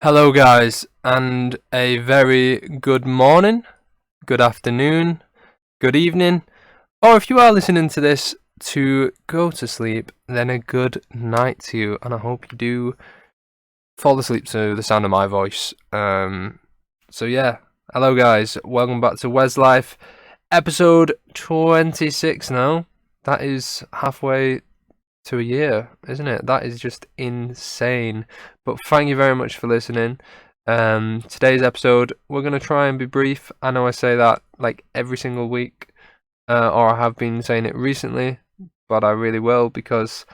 Hello, guys, and a very good morning, good afternoon, good evening, or if you are listening to this to go to sleep, then a good night to you, and I hope you do fall asleep to the sound of my voice. So hello, guys, welcome back to WezLife, episode 26 now. That is halfway to a year, isn't it? That is just insane. But thank you very much for listening. Today's episode, we're going to try and be brief. I know I say that like every single week, or I have been saying it recently, but I really will because,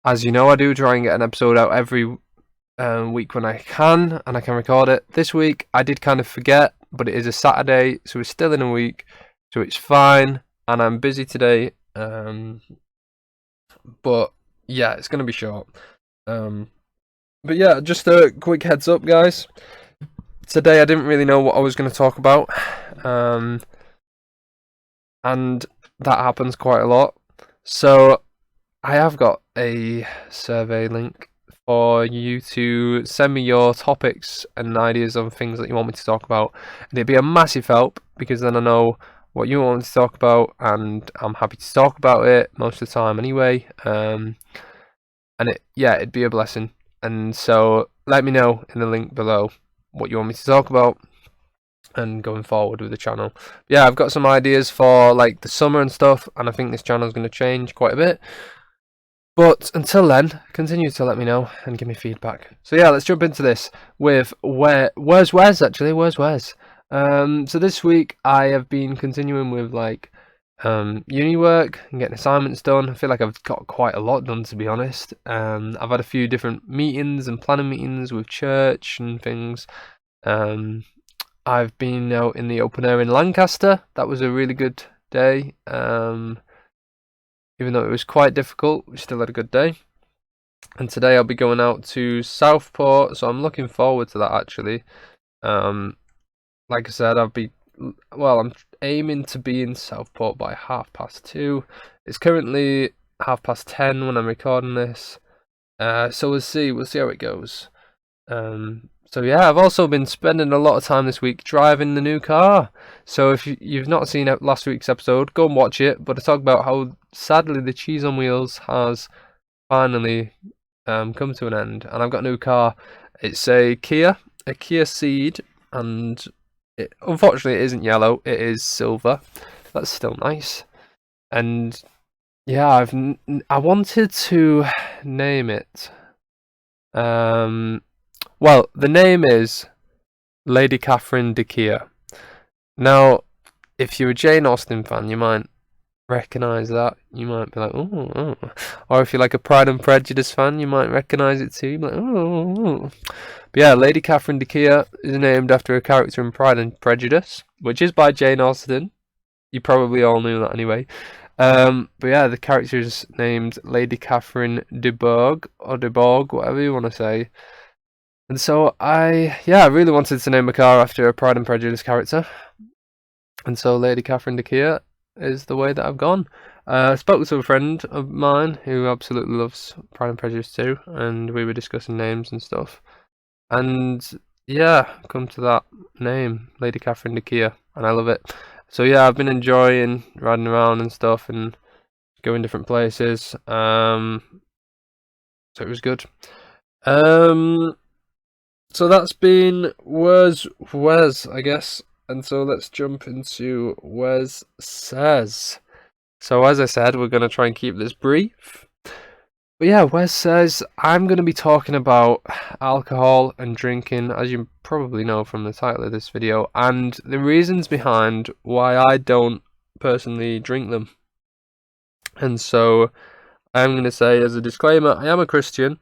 as you know, I do try and get an episode out every week when I can, and I can record it. This week, I did kind of forget, but it is a Saturday, so we're still in a week, so it's fine, and I'm busy today. But yeah, it's gonna be short. But yeah, just a quick heads up, guys. Today I didn't really know what I was going to talk about, and that happens quite a lot. So I have got a survey link for you to send me your topics and ideas on things that you want me to talk about, and it'd be a massive help because then I know what you want to talk about, and I'm happy to talk about it most of the time anyway. And it'd be a blessing. And so let me know in the link below what you want me to talk about and going forward with the channel. Yeah, I've got some ideas for like the summer and stuff, and I think this channel is going to change quite a bit. But until then, continue to let me know and give me feedback. So yeah, let's jump into this with where's Wes actually? Where's Wes? So this week I have been continuing with like uni work and getting assignments done. I feel like I've got quite a lot done, to be honest. I've had a few different meetings and planning meetings with church and things. I've been out in the open air in Lancaster. That was a really good day. Even though it was quite difficult, we still had a good day. And today I'll be going out to Southport, so I'm looking forward to that actually. Like I said, I'm aiming to be in Southport by 2:30. It's currently 10:30 when I'm recording this. So we'll see how it goes. So yeah, I've also been spending a lot of time this week driving the new car. So if you've not seen last week's episode, go and watch it. But I talk about how sadly the cheese on wheels has finally come to an end, and I've got a new car. It's a Kia Ceed, and unfortunately it isn't yellow. It is silver. That's still nice. And yeah, I wanted to name it. Well, the name is Lady Catherine de Kia. Now, if you're a Jane Austen fan, you might recognise that. You might be like, oh. Or if you're like a Pride and Prejudice fan, you might recognise it too. You'd be like, oh. But yeah, Lady Catherine de Kia is named after a character in Pride and Prejudice, which is by Jane Austen. You probably all knew that anyway. But yeah, the character is named Lady Catherine de Bourgh, or de Bourgh, whatever you want to say. And so I really wanted to name a car after a Pride and Prejudice character. And so Lady Catherine de Kia is the way that I've gone. I spoke to a friend of mine who absolutely loves Pride and Prejudice too, and we were discussing names and stuff. And yeah, come to that name, Lady Catherine de Kia, and I love it. So yeah, I've been enjoying riding around and stuff and going different places. So it was good. So that's been Where's Wes, I guess. And so let's jump into Wes Says. So as I said, we're going to try and keep this brief. But yeah, Wes Says, I'm going to be talking about alcohol and drinking, as you probably know from the title of this video, and the reasons behind why I don't personally drink them. And so I'm going to say as a disclaimer, I am a Christian.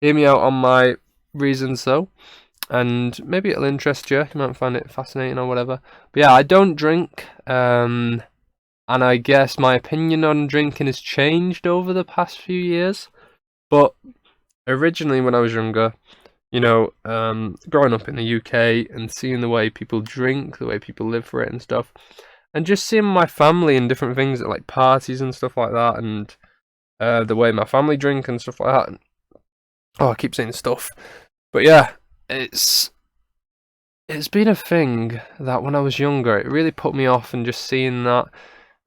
Hear me out on my reasons though, and maybe it'll interest you. You might find it fascinating or whatever. But yeah, I don't drink, and I guess my opinion on drinking has changed over the past few years. But originally, when I was younger, growing up in the UK and seeing the way people drink, the way people live for it and stuff, and just seeing my family and different things at like parties and stuff like that, and the way my family drink and stuff like that. Oh, I keep saying stuff. But yeah, it's it's been a thing that when I was younger, it really put me off, and just seeing that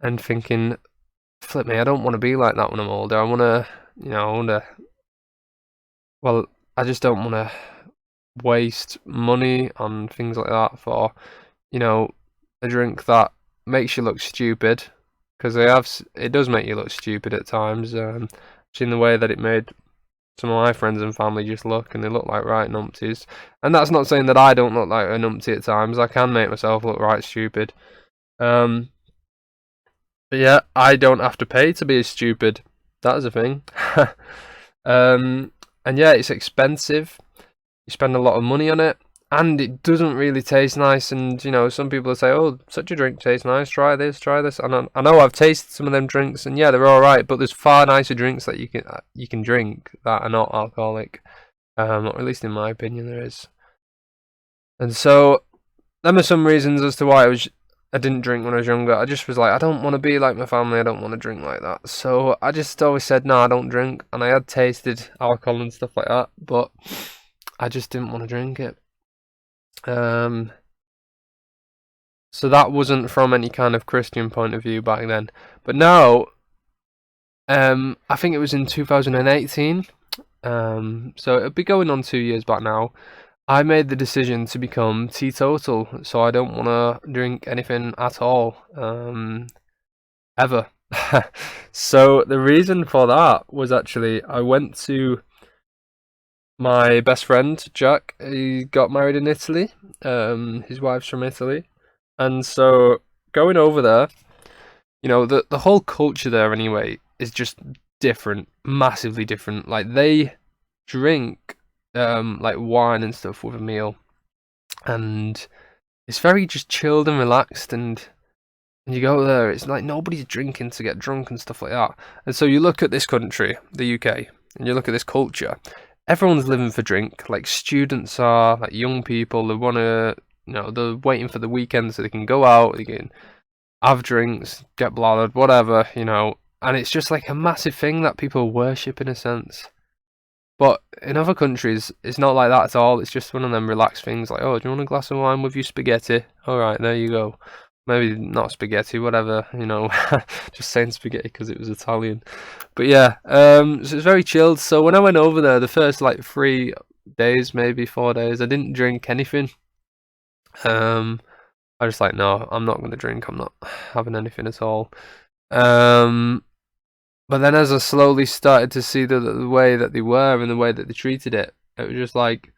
and thinking, flip me, I don't want to be like that when I'm older. I want to, I want to, well, I just don't want to waste money on things like that for, you know, a drink that makes you look stupid. Because it does make you look stupid at times. Seen the way that it made some of my friends and family just look, and they look like right numpties. And that's not saying that I don't look like a numpty at times. I can make myself look right stupid. Um, but yeah, I don't have to pay to be stupid. That is a thing. And yeah, it's expensive. You spend a lot of money on it, and it doesn't really taste nice. And some people say, "Oh, such a drink tastes nice. Try this, try this." And I know I've tasted some of them drinks, and yeah, they're all right. But there's far nicer drinks that you can drink that are not alcoholic. Or at least in my opinion, there is. And so, them are some reasons as to why I didn't drink when I was younger. I just was like, I don't want to be like my family. I don't want to drink like that. So I just always said, no, I don't drink. And I had tasted alcohol and stuff like that, but I just didn't want to drink it. So that wasn't from any kind of Christian point of view back then. But now, I think it was in 2018. So it'll be going on 2 years back now. I made the decision to become teetotal, so I don't want to drink anything at all, ever. So the reason for that was actually I went to my best friend Jack. He got married in Italy. His wife's from Italy, and so going over there, the whole culture there anyway is just different, massively different. Like they drink like wine and stuff with a meal, and it's very just chilled and relaxed. And you go there, it's like nobody's drinking to get drunk and stuff like that. And so you look at this country, the UK, and you look at this culture. Everyone's living for drink. Like students are, like young people, they want to, they're waiting for the weekend so they can go out, they can have drinks, get blathered, whatever, And it's just like a massive thing that people worship in a sense. But in other countries, it's not like that at all. It's just one of them relaxed things like, oh, do you want a glass of wine with your spaghetti? Alright, there you go. Maybe not spaghetti, whatever, just saying spaghetti because it was Italian. But yeah, so it's very chilled. So when I went over there, the first like 3 days, maybe 4 days, I didn't drink anything. I was like, no, I'm not going to drink. I'm not having anything at all. But then as I slowly started to see the way that they were and the way that they treated it, it was just like,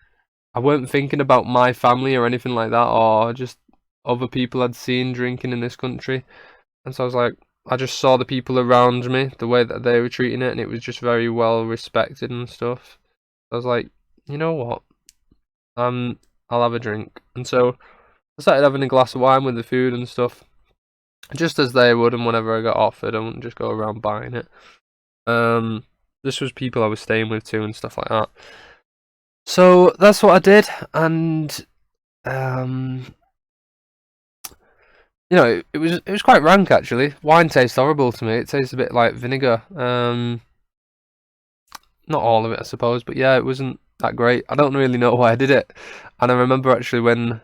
I weren't thinking about my family or anything like that, or just other people I'd seen drinking in this country. And so I was like, I just saw the people around me, the way that they were treating it, and it was just very well respected and stuff. I was like, you know what? I'll have a drink. And so I started having a glass of wine with the food and stuff, just as they would, and whenever I got offered, I wouldn't just go around buying it. This was people I was staying with too and stuff like that. So that's what I did, and it was quite rank actually. Wine tastes horrible to me. It tastes a bit like vinegar. Not all of it, I suppose, but yeah, it wasn't that great. I don't really know why I did it. And I remember actually when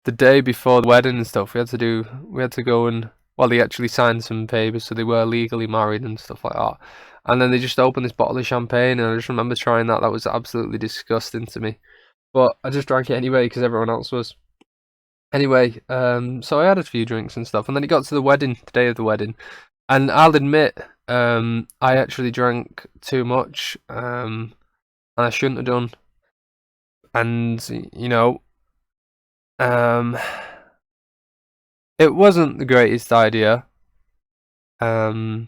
the day before the wedding and stuff, we had to go and, well, they actually signed some papers, so they were legally married and stuff like that. And then they just opened this bottle of champagne, and I just remember trying that. That was absolutely disgusting to me. But I just drank it anyway because everyone else was. Anyway, so I had a few drinks and stuff, and then it got to the wedding, the day of the wedding, and I'll admit, I actually drank too much, and I shouldn't have done. And it wasn't the greatest idea. And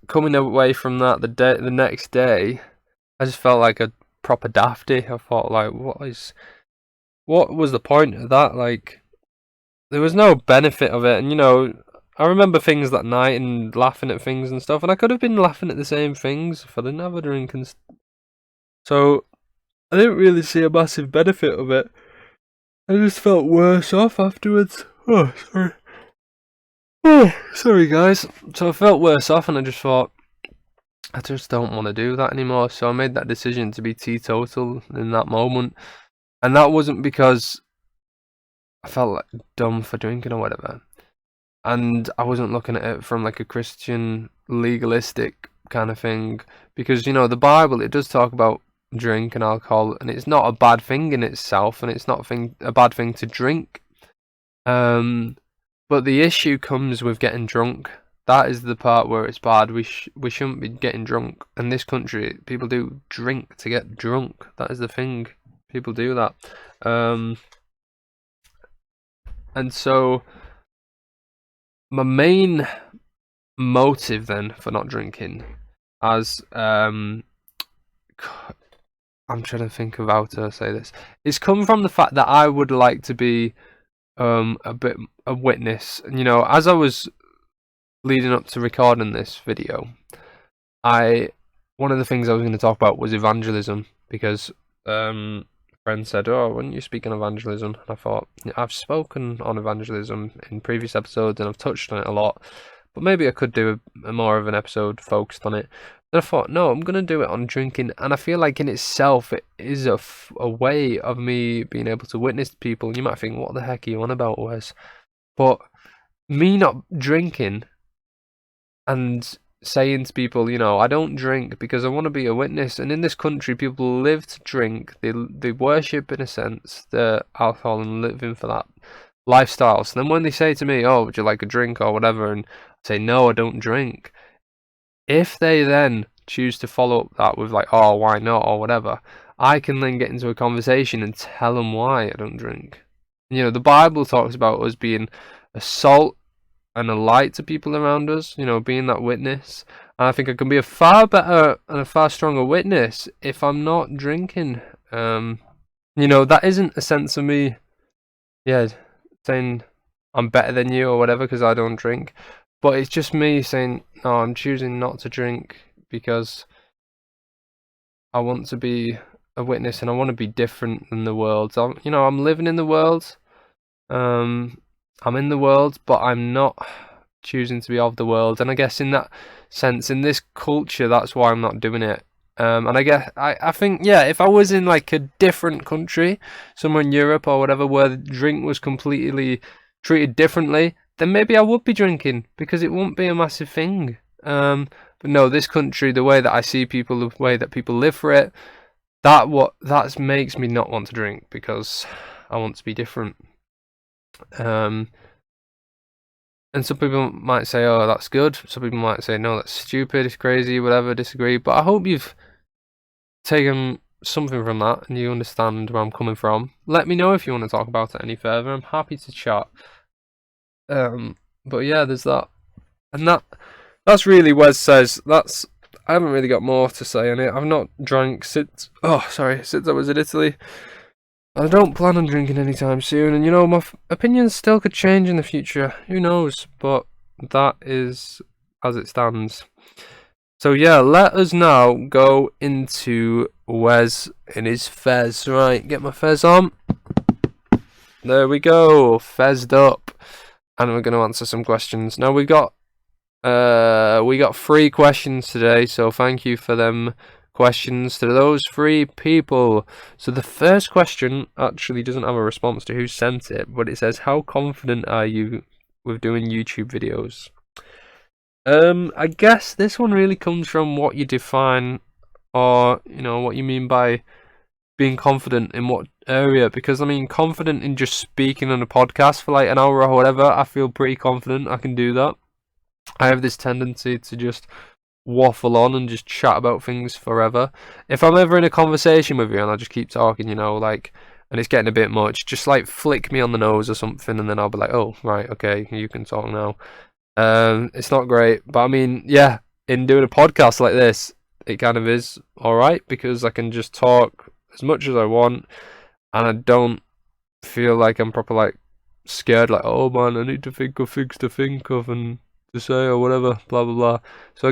coming away from that, the next day, I just felt like a proper dafty. I thought, like, what was the point of that? Like, there was no benefit of it. And I remember things that night and laughing at things and stuff, and I could have been laughing at the same things if I didn't have a drink. And so I didn't really see a massive benefit of it. I just felt worse off afterwards. Oh, sorry. Oh, sorry guys. So I felt worse off, and I just thought, I just don't want to do that anymore. So I made that decision to be teetotal in that moment. And that wasn't because I felt like dumb for drinking or whatever. And I wasn't looking at it from like a Christian legalistic kind of thing. Because, you know, the Bible, it does talk about drink and alcohol, and it's not a bad thing in itself, and it's not a bad thing to drink. But the issue comes with getting drunk. That is the part where it's bad. We shouldn't be getting drunk. In this country, people do drink to get drunk. That is the thing. People do that. And so my main motive then for not drinking, as I'm trying to think of how to say this, it's come from the fact that I would like to be a bit a witness. You know, as I was leading up to recording this video, one of the things I was going to talk about was evangelism, because a friend said, "Oh, why don't you speak on evangelism?" And I thought, I've spoken on evangelism in previous episodes and I've touched on it a lot, but maybe I could do a more of an episode focused on it. Then I thought, no, I'm going to do it on drinking, and I feel like in itself it is a way of me being able to witness to people. You might think, what the heck are you on about, Wes? But me not drinking and saying to people, you know, I don't drink because I want to be a witness. And in this country, people live to drink. They worship, in a sense, the alcohol and living for that lifestyle. So then when they say to me, oh, would you like a drink or whatever, and I say, no, I don't drink, if they then choose to follow up that with like, oh, why not, or whatever, I can then get into a conversation and tell them why I don't drink. You know, the Bible talks about us being a salt and a light to people around us, you know, being that witness. And I think I can be a far better and a far stronger witness if I'm not drinking. You know, that isn't a sense of me, yeah, saying I'm better than you or whatever because I don't drink. But it's just me saying, no, I'm choosing not to drink because I want to be a witness and I want to be different than the world. So, you know, I'm living in the world. I'm in the world, but I'm not choosing to be of the world. And I guess in that sense, in this culture, that's why I'm not doing it. And I think, yeah, if I was in like a different country, somewhere in Europe or whatever, where the drink was completely treated differently, then maybe I would be drinking because it won't be a massive thing. But no, this country, the way that I see people, the way that people live for it, that makes me not want to drink because I want to be different. And some people might say, oh, that's good. Some people might say, no, that's stupid, it's crazy, whatever, disagree. But I hope you've taken something from that and you understand where I'm coming from. Let me know if you want to talk about it any further. I'm happy to chat. But yeah, there's that. And that's really Wes Says. I haven't really got more to say on it. I've not drank since I was in Italy. I don't plan on drinking anytime soon, and you know, my opinions still could change in the future. Who knows? But that is as it stands. So yeah, let us now go into Wes in his fez. Right, get my fez on. There we go, fezzed up. And we're going to answer some questions. Now we got 3 questions today, so thank you for them questions to those 3 people. So the first question actually doesn't have a response to who sent it, but it says, how confident are you with doing YouTube videos? I guess this one really comes from what you define, or you know, what you mean by being confident in what area. Because I mean, confident in just speaking on a podcast for like an hour or whatever, I feel pretty confident I can do that. I have this tendency to just waffle on and just chat about things forever. If I'm ever in a conversation with you and I just keep talking, you know, like, and it's getting a bit much, just like flick me on the nose or something, and then I'll be like, oh, right, okay, you can talk now. It's not great, but I mean, yeah, in doing a podcast like this, it kind of is alright because I can just talk as much as I want, and I don't feel like I'm proper like scared, like, oh man, I need to think of things to think of and to say or whatever, blah blah blah. So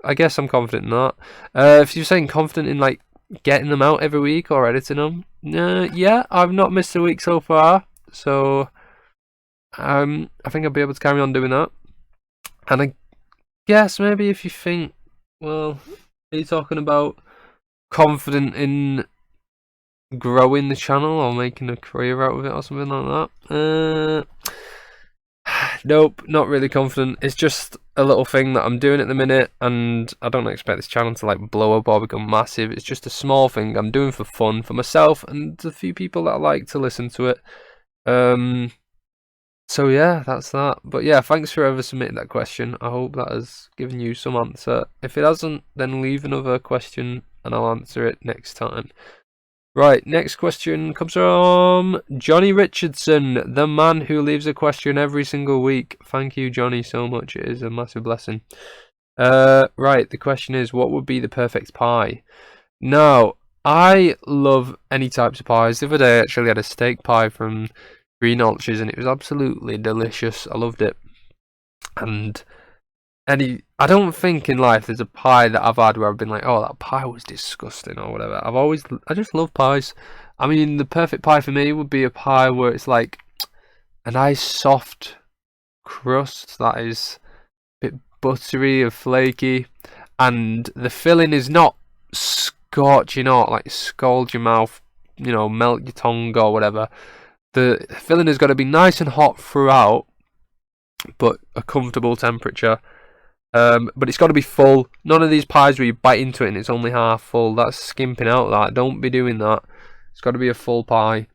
I guess I'm confident in that. If you're saying confident in like getting them out every week or editing them, yeah, I've not missed a week so far, so I think I'll be able to carry on doing that. And I guess maybe if you think Well, are you talking about confident in growing the channel or making a career out of it or something like that? Nope, not really confident. It's just a little thing that I'm doing at the minute, and I don't expect this channel to like blow up or become massive. It's just a small thing I'm doing for fun, for myself and a few people that I like to listen to it. So yeah, that's that. But yeah, thanks for ever submitting that question. I hope that has given you some answer. If it hasn't, then leave another question and I'll answer it next time. Right, next question comes from Johnny Richardson, the man who leaves a question every single week. Thank you, Johnny, so much. It is a massive blessing. Right, the question is, what would be the perfect pie? Now, I love any types of pies. The other day, I actually had a steak pie from Green Arches, and it was absolutely delicious. I loved it. And I don't think in life there's a pie that I've had where I've been like, oh, that pie was disgusting or whatever. I just love pies. I mean, the perfect pie for me would be a pie where it's like a nice soft crust that is a bit buttery and flaky, and the filling is not scorching hot, like scald your mouth, melt your tongue or whatever. The filling has got to be nice and hot throughout, but a comfortable temperature. But it's got to be full. None of these pies where you bite into it and it's only half full. That's skimping out that. Don't be doing that. It's got to be a full pie.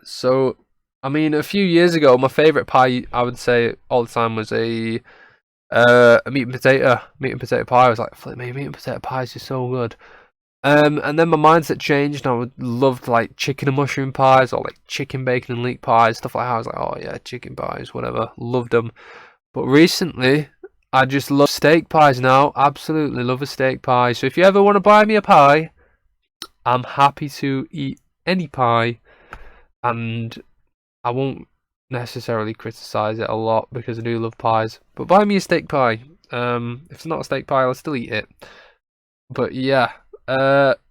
So, I mean, a few years ago, my favourite pie, I would say, all the time was a meat and potato pie. I was like, flip me, meat and potato pies is so good. And then my mindset changed, and I loved like chicken and mushroom pies, or like chicken, bacon, and leek pies, stuff like that. I was like, oh yeah, chicken pies, whatever. Loved them. But recently, I just love steak pies now. Absolutely love a steak pie. So if you ever want to buy me a pie, I'm happy to eat any pie, and I won't necessarily criticize it a lot because I do love pies. But buy me a steak pie. If it's not a steak pie, I'll still eat it. But yeah,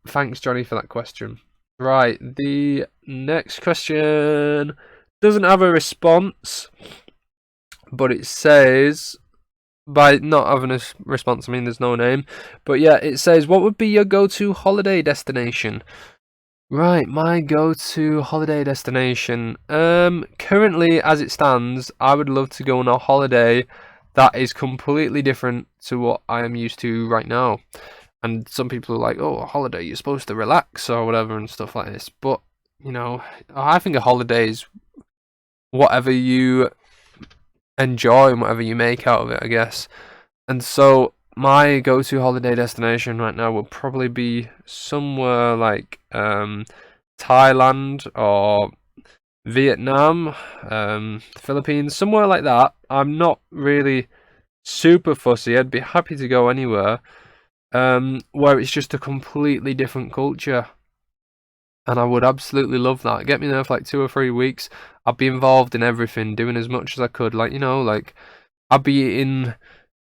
thanks Johnny for that question. Right, the next question doesn't have a response, but it says, by not having a response, I mean there's no name, but yeah, it says, what would be your go-to holiday destination? Right, my go-to holiday destination. Currently, as it stands, I would love to go on a holiday that is completely different to what I am used to right now. And some people are like, oh, a holiday, you're supposed to relax or whatever and stuff like this. But, I think a holiday is whatever you enjoy and whatever you make out of it, I guess. And so my go-to holiday destination right now would probably be somewhere like Thailand or Vietnam, Philippines, somewhere like that. I'm not really super fussy. I'd be happy to go anywhere where it's just a completely different culture. And I would absolutely love that. Get me there for like 2 or 3 weeks. I'd be involved in everything, doing as much as I could. Like, I'd be eating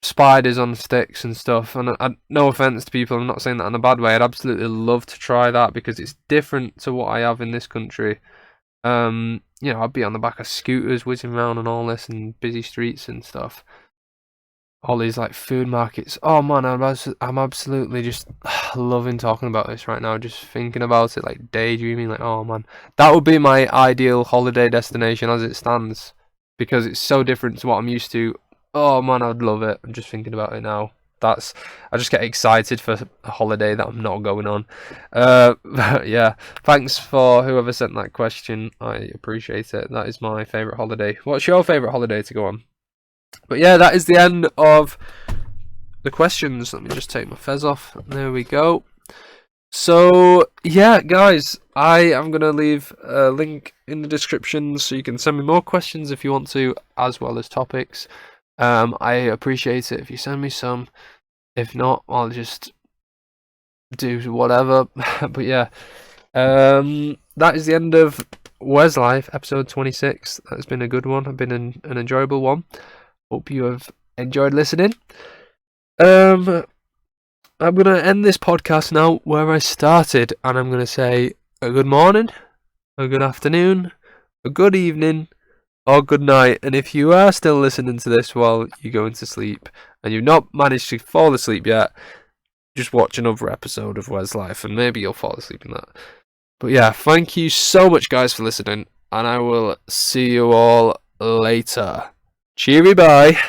spiders on sticks and stuff. And no offense to people, I'm not saying that in a bad way. I'd absolutely love to try that because it's different to what I have in this country. I'd be on the back of scooters whizzing around and all this and busy streets and stuff. All these like food markets. Oh man, I'm absolutely just loving talking about this right now. Just thinking about it, like daydreaming. Like, oh man, that would be my ideal holiday destination as it stands, because it's so different to what I'm used to. Oh man, I'd love it. I'm just thinking about it now. I just get excited for a holiday that I'm not going on. Yeah, thanks for whoever sent that question. I appreciate it. That is my favourite holiday. What's your favourite holiday to go on? But yeah, that is the end of the questions. Let me just take my fez off. There we go. So yeah, guys, I am going to leave a link in the description so you can send me more questions if you want to, as well as topics. I appreciate it if you send me some. If not, I'll just do whatever. But yeah, that is the end of WezLife, episode 26. That's been a good one. It's been an enjoyable one. Hope you have enjoyed listening. I'm going to end this podcast now where I started, and I'm going to say a good morning, a good afternoon, a good evening, or good night. And if you are still listening to this while you're going to sleep and you've not managed to fall asleep yet, just watch another episode of WezLife and maybe you'll fall asleep in that. But yeah, thank you so much, guys, for listening, and I will see you all later. Cheery bye.